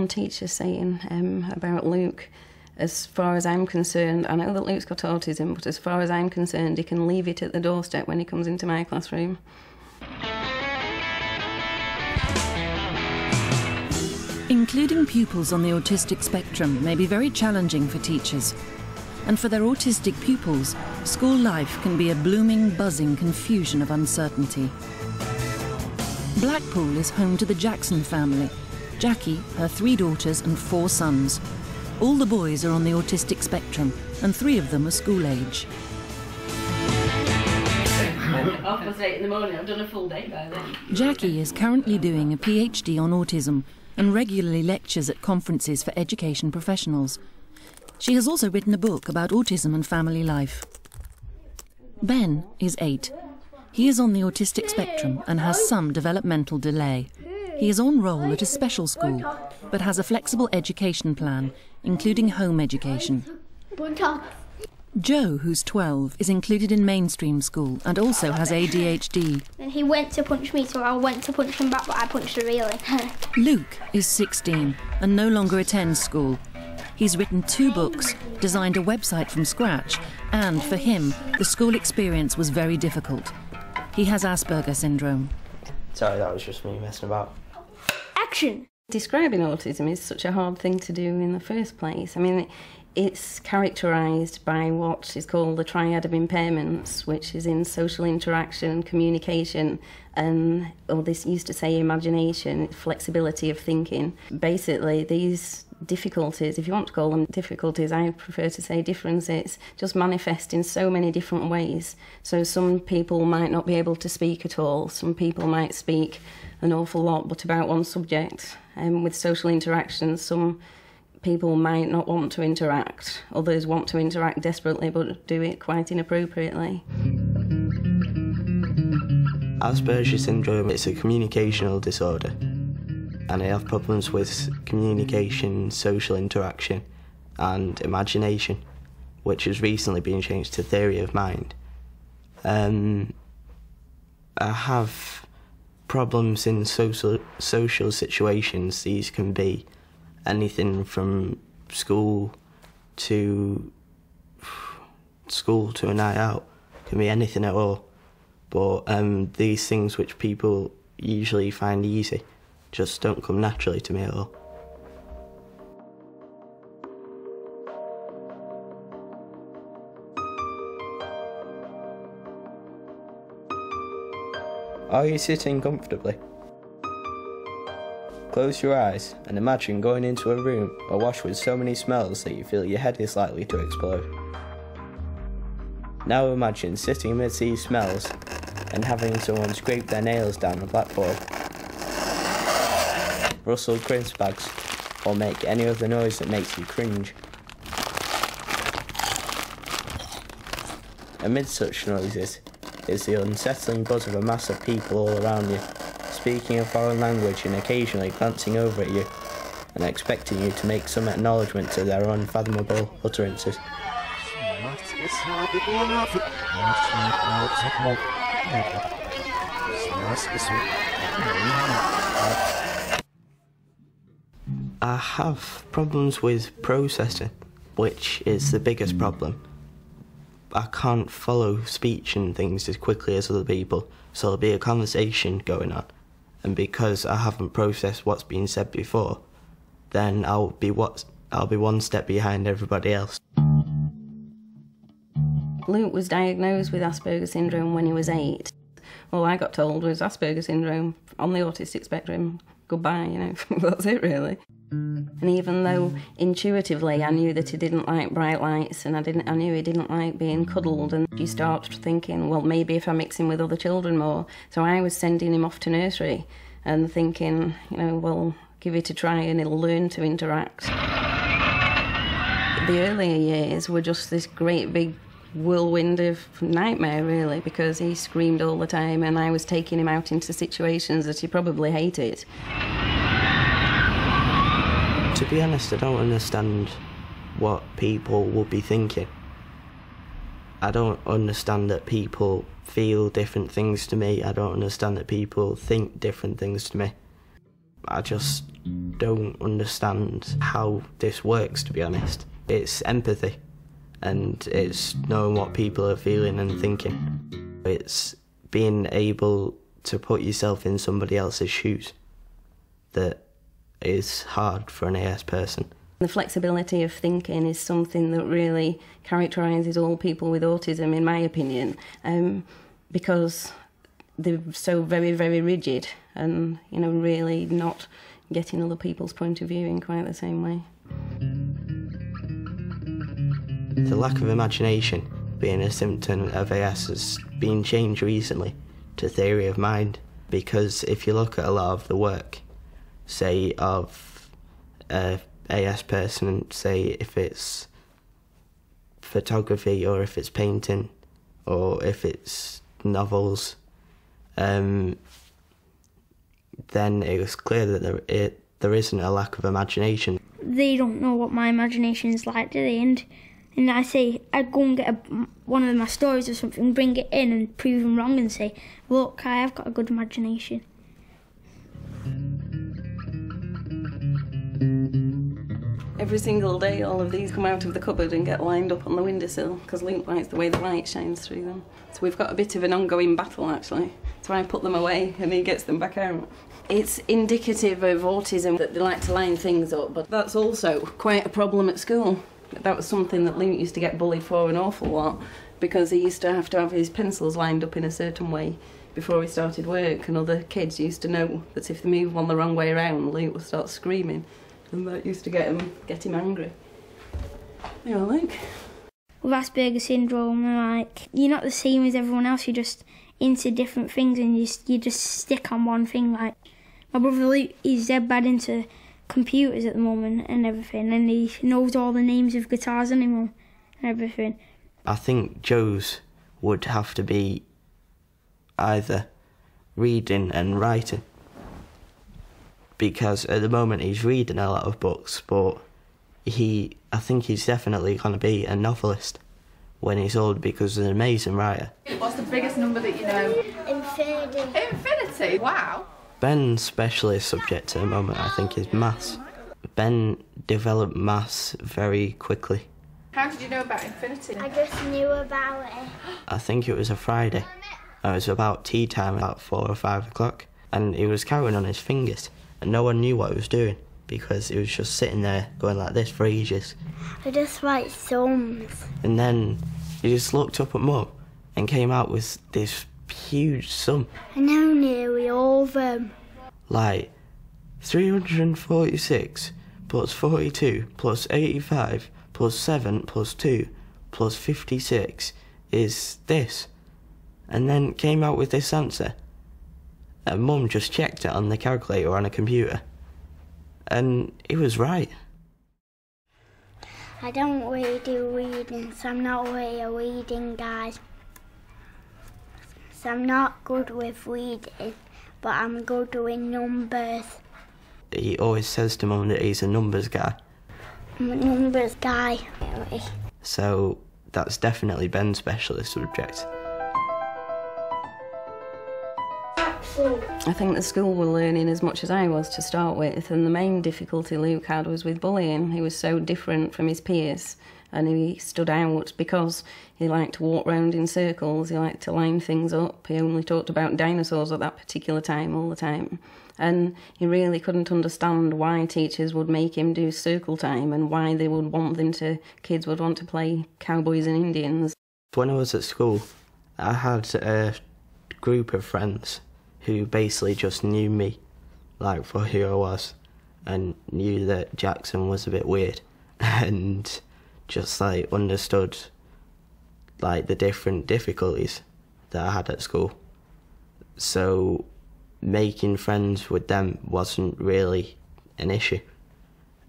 teacher saying about Luke, as far as I'm concerned, I know that Luke's got autism, but as far as I'm concerned, he can leave it at the doorstep when he comes into my classroom. Including pupils on the autistic spectrum may be very challenging for teachers. And for their autistic pupils, school life can be a blooming, buzzing confusion of uncertainty. Blackpool is home to the Jackson family. Jackie, her 3 daughters and 4 sons. All the boys are on the autistic spectrum, and 3 of them are school age. 8:30 in the morning, I've done a full day by then. Jackie is currently doing a PhD on autism and regularly lectures at conferences for education professionals. She has also written a book about autism and family life. Ben is 8. He is on the autistic spectrum and has some developmental delay. He is on roll at a special school, but has a flexible education plan, including home education. Joe, who's 12, is included in mainstream school and also has ADHD. And he went to punch me, so I went to punch him back, but I punched her really. Luke is 16 and no longer attends school. He's written 2 books, designed a website from scratch, and for him, the school experience was very difficult. He has Asperger syndrome. Sorry, that was just me messing about. Action! Describing autism is such a hard thing to do in the first place. I mean, it's characterised by what is called the triad of impairments, which is in social interaction, communication, and, or this used to say imagination, flexibility of thinking. Basically, these difficulties, if you want to call them difficulties, I prefer to say differences, just manifest in so many different ways. So some people might not be able to speak at all, some people might speak an awful lot but about one subject. And with social interactions, some people might not want to interact, others want to interact desperately but do it quite inappropriately. Asperger syndrome is a communicational disorder, and I have problems with communication, social interaction and imagination, which has recently been changed to theory of mind. I have problems in social situations. These can be anything from school to a night out, can be anything at all. But these things which people usually find easy just don't come naturally to me at all. Are you sitting comfortably? Close your eyes and imagine going into a room awash with so many smells that you feel your head is likely to explode. Now imagine sitting amidst these smells and having someone scrape their nails down the blackboard, rustle crisp bags, or make any other noise that makes you cringe. Amid such noises is the unsettling buzz of a mass of people all around you, speaking a foreign language and occasionally glancing over at you and expecting you to make some acknowledgement to their unfathomable utterances. I have problems with processing, which is the biggest problem. I can't follow speech and things as quickly as other people, so there'll be a conversation going on, and because I haven't processed what's been said before, then I'll be one step behind everybody else. Luke was diagnosed with Asperger syndrome when he was 8. All I got told was Asperger syndrome on the autistic spectrum. Goodbye, you know, that's it really. And even though intuitively I knew that he didn't like bright lights and I knew he didn't like being cuddled, and you start thinking, well, maybe if I mix him with other children more. So I was sending him off to nursery and thinking, you know, well, give it a try and he'll learn to interact. The earlier years were just this great big whirlwind of nightmare really, because he screamed all the time and I was taking him out into situations that he probably hated. To be honest, I don't understand what people will be thinking. I don't understand that people feel different things to me. I don't understand that people think different things to me. I just don't understand how this works, to be honest. It's empathy, and it's knowing what people are feeling and thinking. It's being able to put yourself in somebody else's shoes that is hard for an AS person. The flexibility of thinking is something that really characterises all people with autism, in my opinion, because they're so very, very rigid and, you know, really not getting other people's point of view in quite the same way. The lack of imagination being a symptom of AS has been changed recently to theory of mind, because if you look at a lot of the work, say, of a AS person, say if it's photography or if it's painting or if it's novels, then it was clear that there isn't a lack of imagination. They don't know what my imagination is like, do they? And I say, I'd go and get one of my stories or something, bring it in and prove them wrong and say, look, I have got a good imagination. Every single day all of these come out of the cupboard and get lined up on the windowsill because Luke likes the way the light shines through them. So we've got a bit of an ongoing battle, actually. So I put them away and he gets them back out. It's indicative of autism that they like to line things up, but that's also quite a problem at school. That was something that Luke used to get bullied for an awful lot, because he used to have his pencils lined up in a certain way before he started work, and other kids used to know that if they move one the wrong way around, Luke would start screaming, and that used to get him angry. You know, Luke? With Asperger's syndrome, you're not the same as everyone else, you're just into different things and you just stick on one thing. Like, my brother Luke, he's dead bad into computers at the moment and everything, and he knows all the names of guitars anymore and everything. I think Joe's would have to be either reading and writing, because at the moment he's reading a lot of books, but I think he's definitely going to be a novelist when he's old, because he's an amazing writer. What's the biggest number that you know? Infinity. Infinity? Wow. Ben's specialist subject at the moment, I think, is maths. Ben developed maths very quickly. How did you know about infinity? I just knew about it. I think it was a Friday. It was about tea time, about 4 or 5 o'clock, and he was counting on his fingers, and no one knew what he was doing, because he was just sitting there going like this for ages. I just write sums. And then he just looked up at Mum and came out with this huge sum. I know nearly all of them. Like 346 plus 42 plus 85 plus 7 plus 2 plus 56 is this. And then came out with this answer. And Mum just checked it on the calculator on a computer. And he was right. I don't really do reading, so I'm not really a reading guy. So I'm not good with reading, but I'm good with numbers. He always says to Mum that he's a numbers guy. I'm a numbers guy, really. So that's definitely Ben's specialist subject. I think the school were learning as much as I was to start with, and the main difficulty Luke had was with bullying. He was so different from his peers, and he stood out because he liked to walk round in circles, he liked to line things up, he only talked about dinosaurs at that particular time all the time. And he really couldn't understand why teachers would make him do circle time and why they would want kids would want to play cowboys and Indians. When I was at school, I had a group of friends who basically just knew me, like, for who I was, and knew that Jackson was a bit weird, and just, like, understood, like, the different difficulties that I had at school. So making friends with them wasn't really an issue.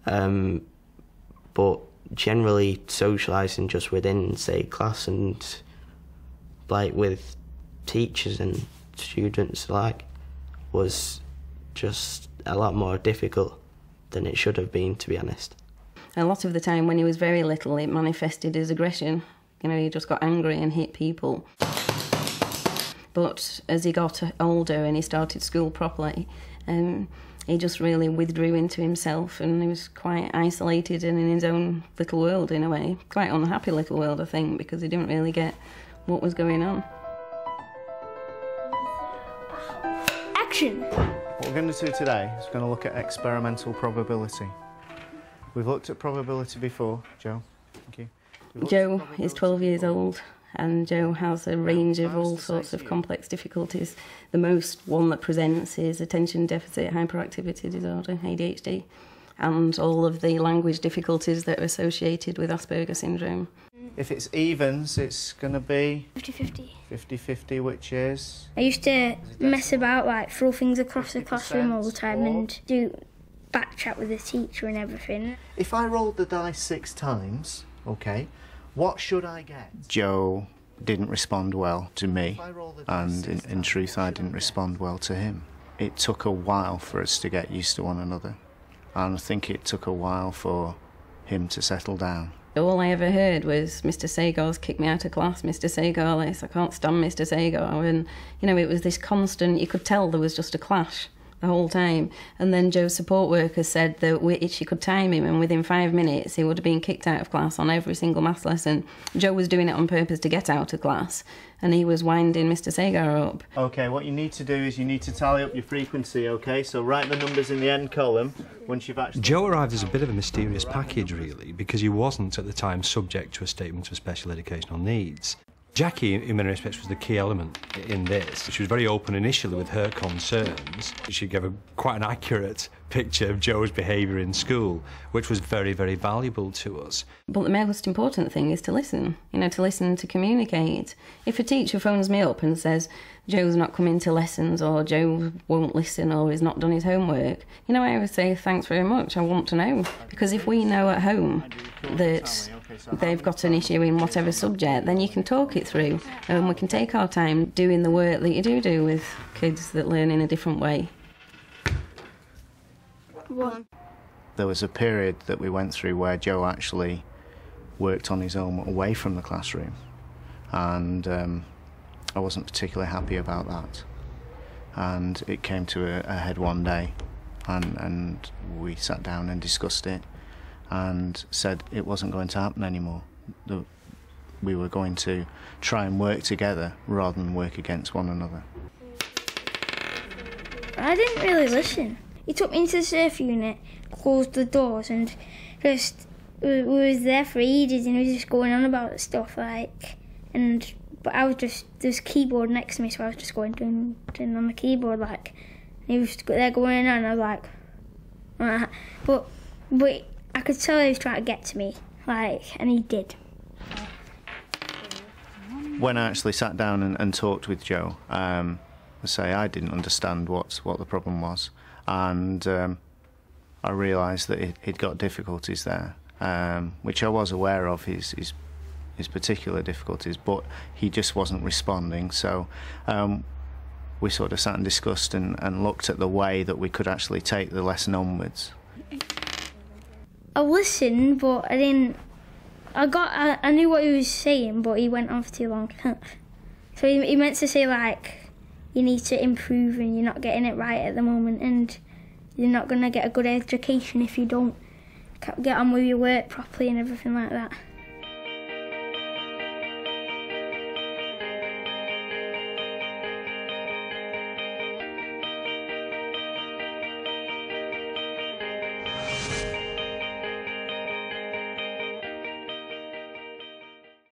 But generally socialising just within, say, class and, like, with teachers and students alike was just a lot more difficult than it should have been, to be honest. A lot of the time when he was very little, it manifested as aggression. You know, he just got angry and hit people. But as he got older and he started school properly, he he just really withdrew into himself, and he was quite isolated and in his own little world in a way. Quite unhappy little world, I think, because he didn't really get what was going on. Action! What we're going to do today is going to look at experimental probability. We've looked at probability before, Joe. Thank you. Joe is 12 years old, and Joe has a range of all sorts of complex difficulties. The most one that presents is attention deficit hyperactivity disorder, ADHD, and all of the language difficulties that are associated with Asperger's syndrome. If it's evens, it's going to be 50-50. 50-50, which is... I used to mess about, like throw things across the classroom all the time and do back chat with the teacher and everything. If I rolled the dice 6 times, OK, what should I get? Joe didn't respond well to me, and in truth I didn't respond well to him. It took a while for us to get used to one another, and I think it took a while for him to settle down. All I ever heard was, Mr. Sagar's kicked me out of class, Mr. Sagar this, I can't stand Mr. Sagar. And, you know, it was this constant, you could tell there was just a clash the whole time. And then Joe's support worker said that she could time him, and within 5 minutes he would have been kicked out of class on every single maths lesson. Joe was doing it on purpose to get out of class, and he was winding Mr. Sagar up. OK, what you need to do is you need to tally up your frequency, OK? So write the numbers in the end column once you've actually... Joe arrived as a bit of a mysterious package, really, because he wasn't at the time subject to a statement of special educational needs. Jackie, in many respects, was the key element in this. She was very open initially with her concerns. She gave quite an accurate picture of Joe's behaviour in school, which was very, very valuable to us. But the most important thing is to listen, to listen, to communicate. If a teacher phones me up and says, Joe's not coming to lessons, or Joe won't listen, or he's not done his homework, I always say, thanks very much, I want to know. Because if we know at home that they've got an issue in whatever subject, then you can talk it through, and we can take our time doing the work that you do with kids that learn in a different way. There was a period that we went through where Joe actually worked on his own away from the classroom, and I wasn't particularly happy about that. And it came to a head one day, and we sat down and discussed it and said it wasn't going to happen anymore. We were going to try and work together rather than work against one another. I didn't really listen. He took me into the surf unit, closed the doors, and just we was there for ages, and he was just going on about stuff but I was just, there's a keyboard next to me, so I was just going doing on the keyboard, and he was there going on, and I was like, but I could tell he was trying to get to me, and he did. When I actually sat down and talked with Joe, I didn't understand what the problem was, and I realised that he'd got difficulties there, which I was aware of, his particular difficulties, but he just wasn't responding. So we sort of sat and discussed and looked at the way that we could actually take the lesson onwards. I listened, but I didn't. I knew what he was saying, but he went on for too long. So he meant to say you need to improve, and you're not getting it right at the moment, and you're not going to get a good education if you don't get on with your work properly and everything like that.